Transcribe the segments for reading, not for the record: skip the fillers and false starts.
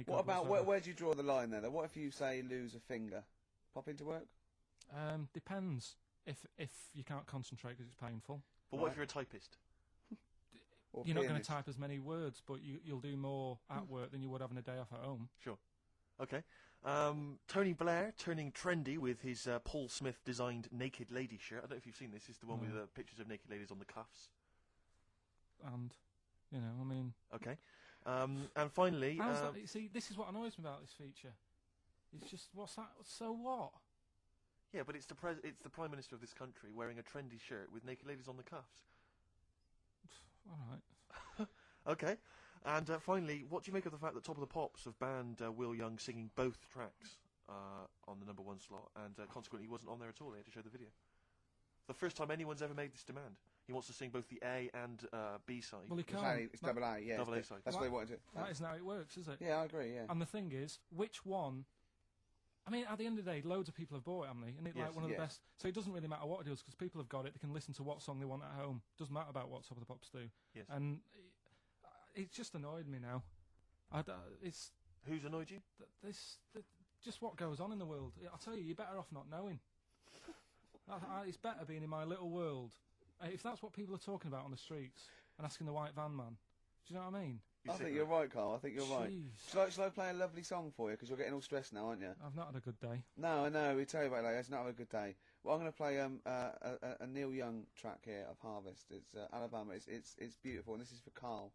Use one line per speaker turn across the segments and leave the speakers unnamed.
good
What about
whatsoever.
where do you draw the line there? Though? What if you say lose a finger? Pop into work?
Depends. If you can't concentrate because it's painful,
But what if you're a typist?
Or
you're not going to
pianist?
type as many words, but you'll do more at work than you would having a day off at home.
Sure. Okay. Tony Blair turning trendy with his Paul Smith designed naked lady shirt. I don't know if you've seen this. It's the one with the pictures of naked ladies on the cuffs.
And, you know, I mean...
Okay. And finally...
How's that? See, this is what annoys me about this feature. It's just, what's that? So what?
Yeah, but it's the Prime Minister of this country wearing a trendy shirt with naked ladies on the cuffs.
All right.
Okay. And finally, what do you make of the fact that Top of the Pops have banned Will Young singing both tracks on the #1 slot, and consequently he wasn't on there at all? They had to show the video. The first time anyone's ever made this demand. He wants to sing both the A and B side.
Well, he can't.
It's double A, yeah.
Double A side.
That's what they wanted to.
That isn't how it works, is it?
Yeah, I agree. Yeah.
And the thing is, which one... I mean, at the end of the day, loads of people have bought it, haven't they? And it's
Yes.
like one of the
Yes.
best... So it doesn't really matter what it does, because people have got it, they can listen to what song they want at home. Doesn't matter about what Top of the Pops do.
Yes.
And it's just annoyed me now. It's...
Who's annoyed you?
Just what goes on in the world. I'll tell you, you're better off not knowing. It's better being in my little world. If that's what people are talking about on the streets and asking the white van man, do you know what I mean?
I think you're right, Carl. I think you're right.
Jeez.
Shall I play a lovely song for you? Because you're getting all stressed now, aren't you?
I've not had a good day.
No, I know. We tell you about it later. It's not having a good day. Well, I'm going to play a Neil Young track here of Harvest. It's Alabama. It's beautiful, and this is for Carl.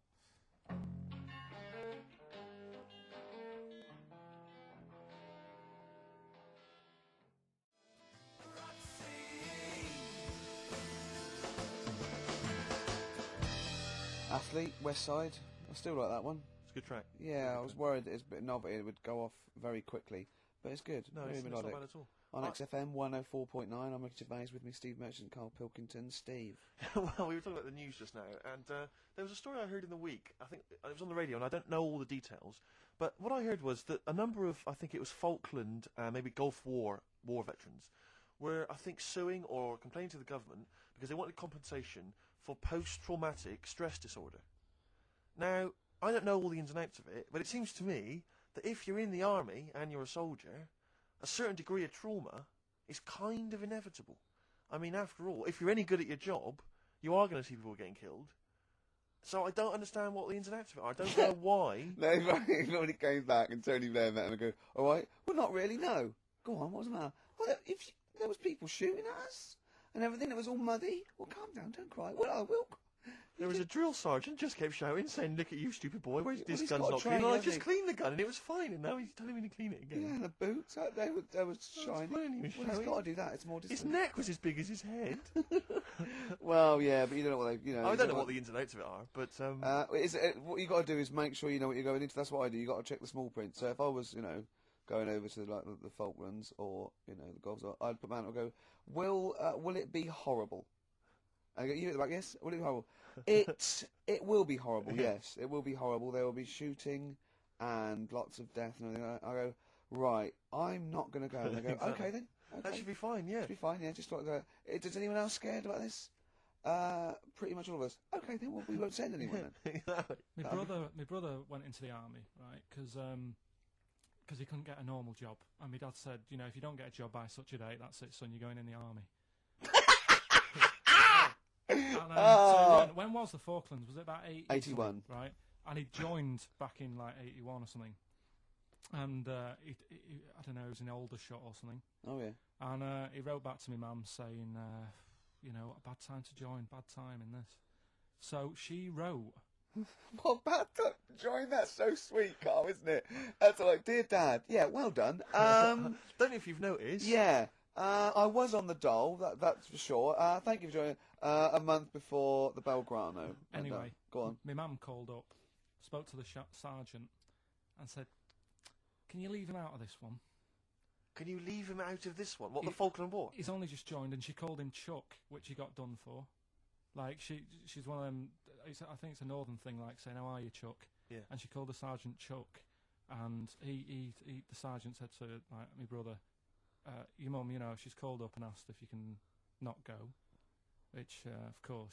Athlete, West Side. I still like that one.
It's a good track.
Yeah, I was worried it's a bit novelty. It would go off very quickly, but it's good.
No,
Very
it's not
melodic.
bad at all.
On XFM 104.9, I'm Richard Bays, with me Steve Merchant, Carl Pilkington. Steve.
Well, we were talking about the news just now, and there was a story I heard in the week. I think it was on the radio, and I don't know all the details. But what I heard was that a number of, I think it was Falkland, maybe Gulf War veterans, were, I think, suing or complaining to the government because they wanted compensation for post-traumatic stress disorder. Now, I don't know all the ins and outs of it, but it seems to me that if you're in the army and you're a soldier, a certain degree of trauma is kind of inevitable. I mean, after all, if you're any good at your job, you are going to see people getting killed. So I don't understand what the ins and outs of it are. I don't know why.
No, when he came back and Tony Blair met him and go, all right, well, not really, no. Go on, what's the matter? Well, if there was people shooting at us and everything, it was all muddy. Well, calm down, don't cry. Well, I will.
There was a drill sergeant just kept shouting, saying, "Look at you, stupid boy! Where's this
he's
gun's
got a
not
train,
clean?" Well, I
hasn't
just
he?
cleaned the gun and it was fine, and now he's telling me to clean it again.
Yeah, and the boots, they were shiny.
fine, he was
Well, he's
showing.
got to do that. It's more
His
distant.
neck was as big as his head.
Well, yeah, but you don't know what they,
I don't know what the ins and outs of it are, but
what you got to do is make sure you know what you're going into. That's what I do. You got to check the small print. So if I was, going over to like the Falklands or the Gulf, I'd put man and go, will it be horrible? And I go, you at the back, yes. Will it be horrible? It will be horrible. Yes, it will be horrible. There will be shooting and lots of death and everything. I go, right. I'm not going to go. And they go,
Exactly.
okay then. Okay.
that should be fine. Yeah.
Should be fine. Yeah, just like that. Is anyone else scared about this? Pretty much all of us. Okay, then we won't send anyone then.
Exactly.
My brother went into the army, right? Because he couldn't get a normal job, and my dad said, if you don't get a job by such a date, that's it, son. You're going in the army. And, so when was the Falklands? Was it about
81.
Right? And he joined back in like 81 or something. And he I don't know, he was in Aldershot or something.
Oh yeah.
And he wrote back to my mum saying, a bad time to join, bad time in this. So she wrote.
Well, bad to join. That's so sweet, Carl, isn't it? That's like, dear Dad. Yeah, well done.
Don't know if you've noticed.
Yeah. I was on the dole, that's for sure. Thank you for joining. A month before the Belgrano.
Anyway,
go on.
My mum called up, spoke to the sergeant, and said, "Can you leave him out of this one?
Can you leave him out of this one? What, the Falkland War?
He's only just joined," and she called him Chuck, which he got done for. Like she's one of them. I think it's a northern thing, like saying, "How are you, Chuck?"
Yeah.
And she called the sergeant Chuck, and the sergeant said to my brother, "Your mum, she's called up and asked if you can not go," which of course,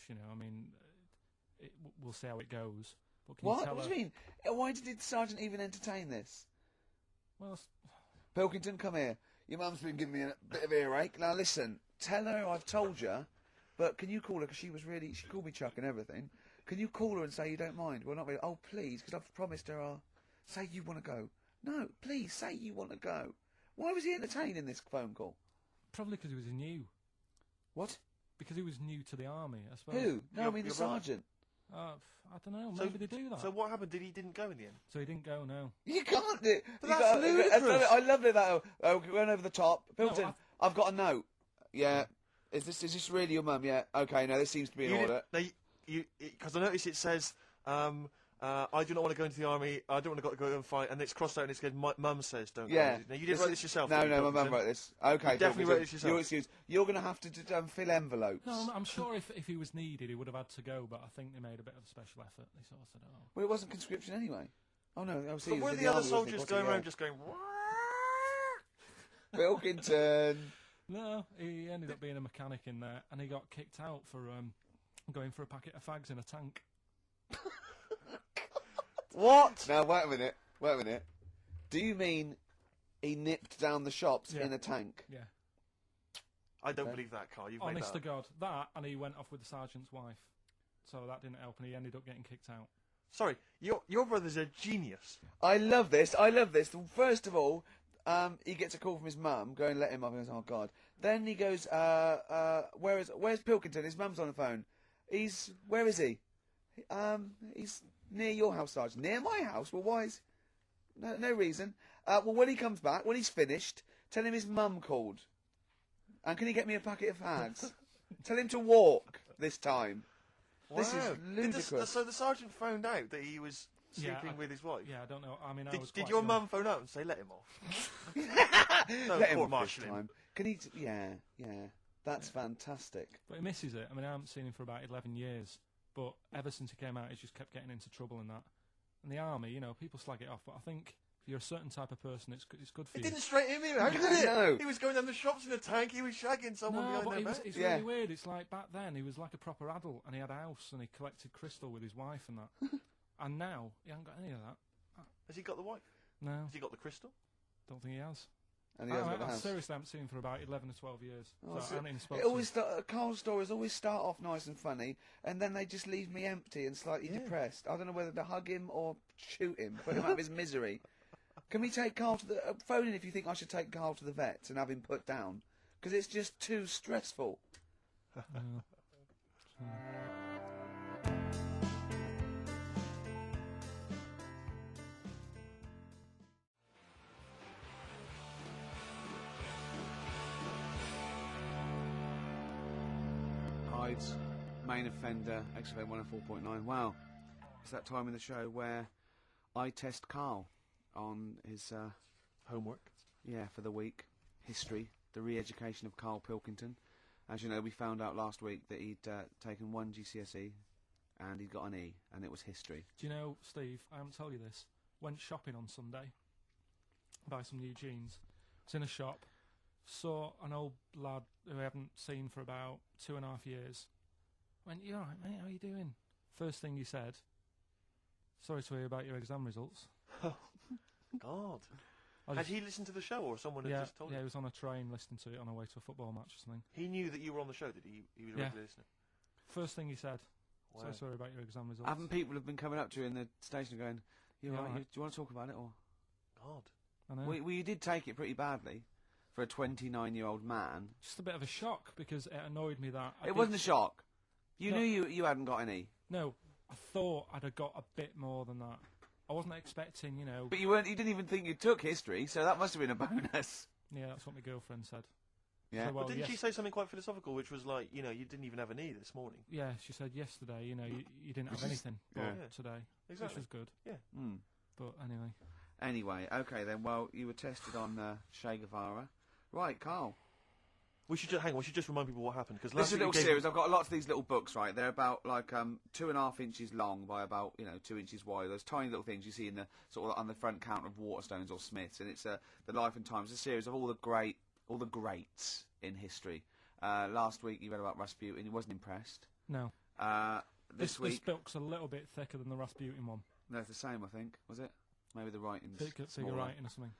we'll see how it goes. But can you
What?
tell
What
her?
do you mean? Why did the sergeant even entertain this?
Well,
Pilkington, come here. Your mum's been giving me a bit of earache. Now listen, tell her I've told you, but can you call her, because she called me Chuck and everything. Can you call her and say you don't mind? Well, not really. Oh, please, because I've promised her say you want to go. No, please, say you want to go. Why was he entertaining this phone call?
probably because he was new.
What?
Because he was new to the army, I suppose.
Who? No, I
Your-
mean the
your brother.
sergeant.
I don't know.
So-
Maybe they do that.
So what happened? He didn't go in the end?
So he didn't go. No.
You can't do it.
But that's ludicrous.
I love it. We went over the top. Pilkington,
No,
I've got a note. Yeah. Is this really your mum? Yeah. Okay. No, this seems to be in order.
Because I noticed it says, I do not want to go into the army. I don't want to go and fight, and it's crossed out and it's good. My mum says don't.
Yeah.
Go. Now you didn't write this yourself.
No,
did you,
no, my mum
Pilkington?
wrote this. Okay,
You definitely
Pilkington,
wrote this yourself.
Your excuse. You're going to have to fill envelopes.
No, I'm sure if he was needed, he would have had to go. But I think they made a bit of a special effort. They sort of said, "Oh,
Well, it wasn't conscription anyway. Oh no, I see.
But were the other soldiers going around just going?
Pilkington.
no." He ended up being a mechanic in there, and he got kicked out for going for a packet of fags in a tank.
What?
Now wait a minute. Wait a minute. Do you mean he nipped down the shops
Yeah.
in a tank?
Yeah.
I don't
Okay.
believe that, Carl. You've made
Honest
that
to
up.
God, that, and he went off with the sergeant's wife. So that didn't help, and he ended up getting kicked out.
Sorry, your brother's a genius.
I love this. I love this. First of all, he gets a call from his mum, going let him up. He goes, oh God. Then he goes, where's Pilkington? His mum's on the phone. Where is he? He's near your house, Sergeant. Near my house? Well, why is? No reason. Well, when he comes back, when he's finished, tell him his mum called. And can he get me a packet of fags? Tell him to walk this time. This is
Wow.
ludicrous.
So the sergeant found out that he was
Yeah,
sleeping with his wife.
Yeah, I don't know. I mean, I was
Did
quite
your
young.
mum phone out and say let him off? No,
Let him
court
off
martial
this
him.
time. Can he? Yeah. That's fantastic.
But he misses it. I mean, I haven't seen him for about 11 years. But ever since he came out, he's just kept getting into trouble and that. And the army, you know, people slag it off, but I think if you're a certain type of person, it's good for
It
you.
didn't straighten him out, did
I
it?
know.
He was going down the shops in a tank. He was shagging someone
No,
behind
but
their back.
it's
Yeah.
really weird. It's like back then, he was like a proper adult, and he had a house, and he collected crystal with his wife and that. And now, he hasn't got any of that.
Has he got the wife?
No,
Has he got the crystal?
don't think he has.
And he hasn't got the
I
house.
seriously haven't seen him for about 11 or 12 years.
Oh,
So I
so
haven't even spoken
It
to
always
him.
Carl's stories always start off nice and funny, and then they just leave me empty and slightly
Yeah.
depressed. I don't know whether to hug him or shoot him, put him out of his misery. Can we take Carl to the phone in if you think I should take Carl to the vet and have him put down? Because it's just too stressful. Hyde's main offender, XFM 104.9. Wow, it's that time in the show where I test Carl on his
Homework.
for the week. History, the re-education of Carl Pilkington. As you know, we found out last week that he'd taken one GCSE and he'd got an E, and it was history.
Do you know, Steve, I haven't told you this. Went shopping on Sunday, buy some new jeans. Was in a shop, saw an old lad who I haven't seen for about 2.5 years. Went, you alright, mate? How you doing? First thing he said, sorry to hear about your exam results.
God.
I
Had
just-
he listened to the show, or someone had
yeah,
just told
yeah,
him?
he was on a train listening to it on our way to a football match or something.
He knew that you were on the show, did he? He was a
Yeah.
regular listener.
First thing he said,
Wow.
so sorry about your exam results.
Haven't people have been coming up to you in the station going, you
Yeah,
alright,
alright.
do you want to talk about it? Or
God.
I know.
well, you did take it pretty badly for a 29-year-old man.
Just a bit of a shock because it annoyed me that I
It
did-
wasn't a shock. You
No.
knew you hadn't got any.
No, I thought I'd have got a bit more than that. I wasn't expecting, you know.
But you didn't even think you took history, so that must have been a bonus.
Yeah, that's what my girlfriend said.
Yeah.
So, well,
But didn't
yes-
she say something quite philosophical, which was like, you didn't even have an E this morning?
Yeah, she said yesterday, you know, you didn't have anything
Yeah.
but today,
Exactly.
which was good.
Mm.
But anyway,
Anyway, okay then. Well, you were tested on Che Guevara. Right, Carl.
We should just remind people what happened, because
This
last
is a
week you
little
gave-
series. I've got lots of these little books, right? They're about like 2.5 inches long by about 2 inches wide. Those tiny little things you see in the sort of on the front counter of Waterstones or Smiths, and it's the Life and Times. It's a series of all the greats in history. Last week you read about Rasputin. He wasn't impressed.
no.
this
This
week.
book's a little bit thicker than the Rasputin one.
No, it's the same, I think. Was it? Maybe the writing's
Bigger
smaller.
writing or something.